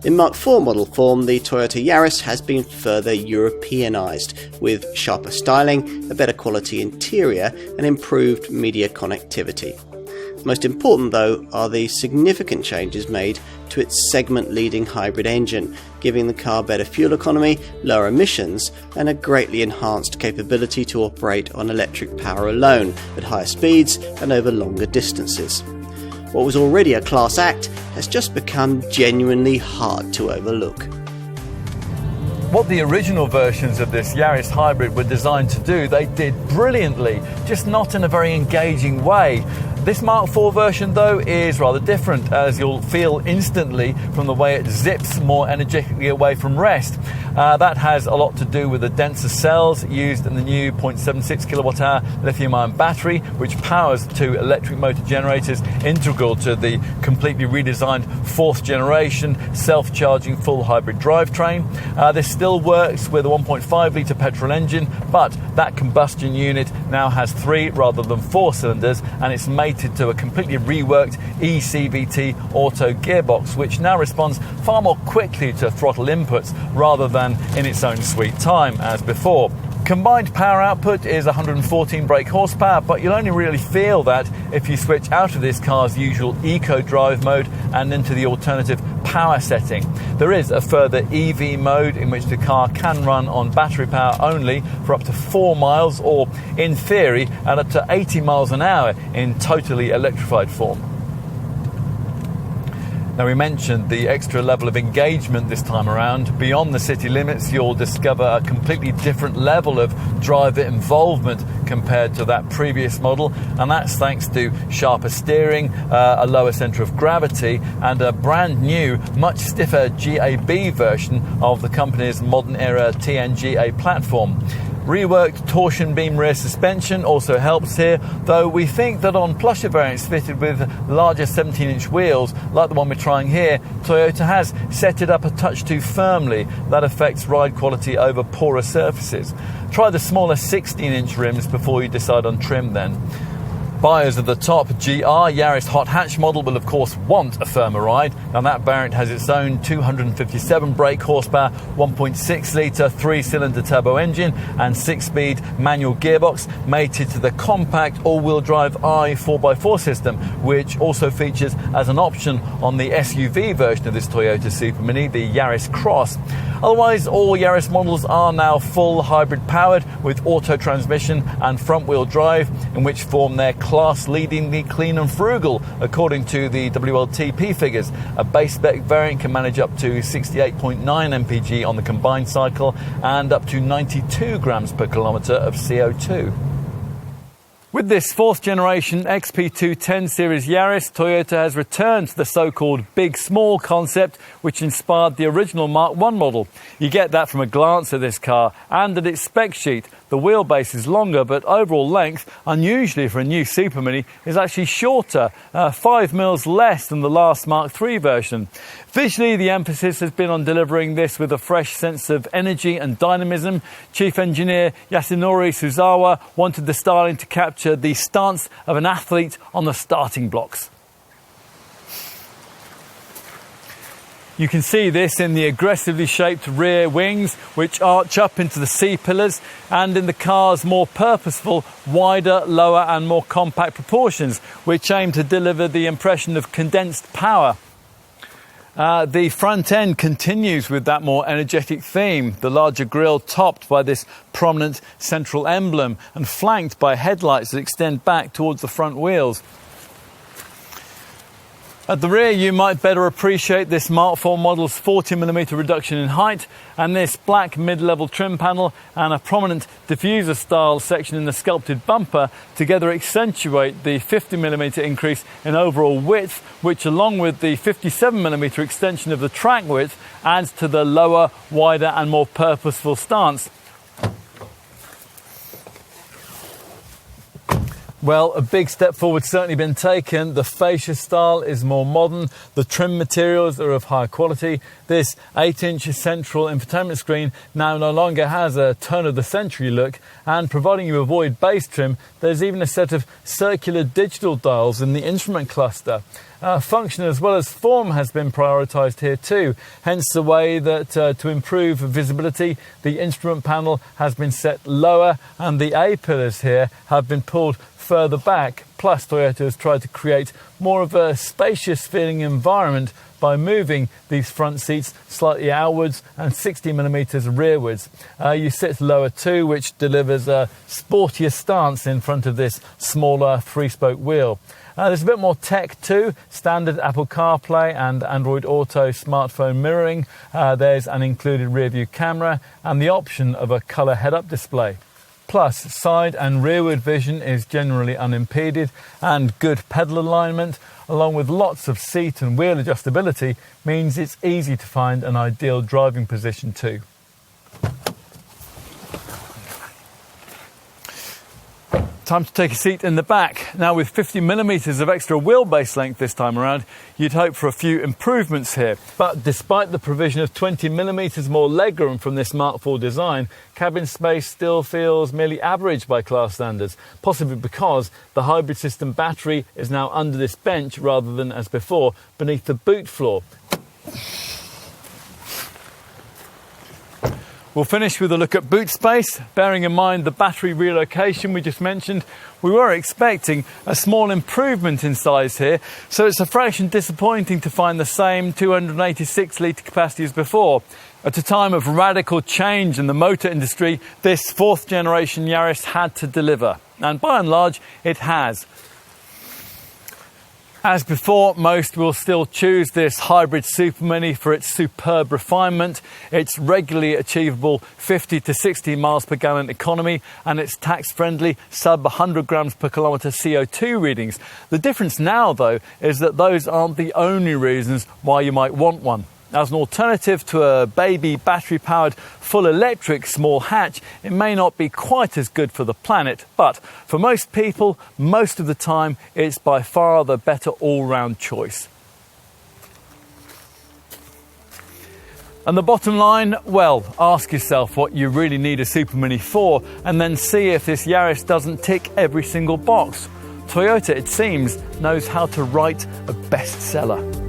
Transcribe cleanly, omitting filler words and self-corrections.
In Mark IV model form, the Toyota Yaris has been further Europeanised, with sharper styling, a better quality interior and improved media connectivity. Most important, though, are the significant changes made to its segment-leading hybrid engine, giving the car better fuel economy, lower emissions, and a greatly enhanced capability to operate on electric power alone at higher speeds and over longer distances. What was already a class act has just become genuinely hard to overlook. What the original versions of this Yaris hybrid were designed to do, they did brilliantly, just not in a very engaging way. This Mark IV version, though, is rather different, as you'll feel instantly from the way it zips more energetically away from rest. That has a lot to do with the denser cells used in the new 0.76 kilowatt-hour lithium-ion battery, which powers two electric motor generators integral to the completely redesigned fourth generation self-charging full hybrid drivetrain. This still works with a 1.5 litre petrol engine, but that combustion unit now has 3 rather than 4 cylinders, and it's mated to a completely reworked eCVT auto gearbox, which now responds far more quickly to throttle inputs rather than in its own sweet time as before. Combined power output is 114 brake horsepower, but you'll only really feel that if you switch out of this car's usual eco drive mode and into the alternative power setting. There is a further EV mode in which the car can run on battery power only for up to 4 miles, or in theory at up to 80 miles an hour in totally electrified form. Now, we mentioned the extra level of engagement this time around. Beyond the city limits, you'll discover a completely different level of driver involvement compared to that previous model, and that's thanks to sharper steering, a lower centre of gravity, and a brand new, much stiffer GAB version of the company's modern era TNGA platform. Reworked torsion beam rear suspension also helps here, though we think that on plusher variants fitted with larger 17-inch wheels, like the one we're trying here, Toyota has set it up a touch too firmly. That affects ride quality over poorer surfaces. Try the smaller 16-inch rims before you decide on trim then. Buyers of the top GR Yaris hot hatch model will of course want a firmer ride, and that variant has its own 257 brake horsepower, 1.6 litre 3-cylinder turbo engine and 6-speed manual gearbox mated to the compact all-wheel drive i4x4 system, which also features as an option on the SUV version of this Toyota Supermini, the Yaris Cross. Otherwise, all Yaris models are now full hybrid powered with auto transmission and front-wheel drive, in which form their class-leadingly clean and frugal, according to the WLTP figures. A base spec variant can manage up to 68.9 mpg on the combined cycle and up to 92 grams per kilometre of CO2. With this fourth generation XP210 series Yaris, Toyota has returned to the so-called big-small concept which inspired the original Mark I model. You get that from a glance at this car and at its spec sheet. The wheelbase is longer, but overall length, unusually for a new Supermini, is actually shorter, 5 mils less than the last Mark III version. Visually, the emphasis has been on delivering this with a fresh sense of energy and dynamism. Chief engineer Yasunori Suzawa wanted the styling to capture the stance of an athlete on the starting blocks. You can see this in the aggressively shaped rear wings, which arch up into the C-pillars, and in the car's more purposeful, wider, lower and more compact proportions, which aim to deliver the impression of condensed power. The front end continues with that more energetic theme, the larger grille topped by this prominent central emblem and flanked by headlights that extend back towards the front wheels. At the rear, you might better appreciate this Mark IV model's 40mm reduction in height, and this black mid-level trim panel and a prominent diffuser-style section in the sculpted bumper together accentuate the 50mm increase in overall width, which, along with the 57mm extension of the track width, adds to the lower, wider and more purposeful stance. Well, a big step forward certainly been taken. The fascia style is more modern. The trim materials are of high quality. This 8-inch central infotainment screen now no longer has a turn of the century look, and providing you avoid base trim, there's even a set of circular digital dials in the instrument cluster. Function as well as form has been prioritised here too, hence the way that to improve visibility, the instrument panel has been set lower and the A-pillars here have been pulled further back. Plus, Toyota has tried to create more of a spacious feeling environment by moving these front seats slightly outwards and 60mm rearwards. You sit lower too, which delivers a sportier stance in front of this smaller 3-spoke wheel. There's a bit more tech too, standard Apple CarPlay and Android Auto smartphone mirroring. There's an included rear view camera and the option of a colour head-up display. Plus, side and rearward vision is generally unimpeded, and good pedal alignment, along with lots of seat and wheel adjustability, means it's easy to find an ideal driving position too. Time to take a seat in the back. Now, with 50mm of extra wheelbase length this time around, you'd hope for a few improvements here. But despite the provision of 20mm more legroom from this Mark IV design, cabin space still feels merely average by class standards, possibly because the hybrid system battery is now under this bench rather than, as before, beneath the boot floor. We'll finish with a look at boot space. Bearing in mind the battery relocation we just mentioned, we were expecting a small improvement in size here, so it's a fraction disappointing to find the same 286 litre capacity as before. At a time of radical change in the motor industry, this 4th generation Yaris had to deliver, and by and large it has. As before, most will still choose this hybrid supermini for its superb refinement, its regularly achievable 50 to 60 miles per gallon economy, and its tax-friendly sub 100 grams per kilometre CO2 readings. The difference now, though, is that those aren't the only reasons why you might want one. As an alternative to a baby battery-powered full electric small hatch, it may not be quite as good for the planet, but for most people, most of the time, it's by far the better all-round choice. And the bottom line, well, ask yourself what you really need a supermini for, and then see if this Yaris doesn't tick every single box. Toyota, it seems, knows how to write a bestseller.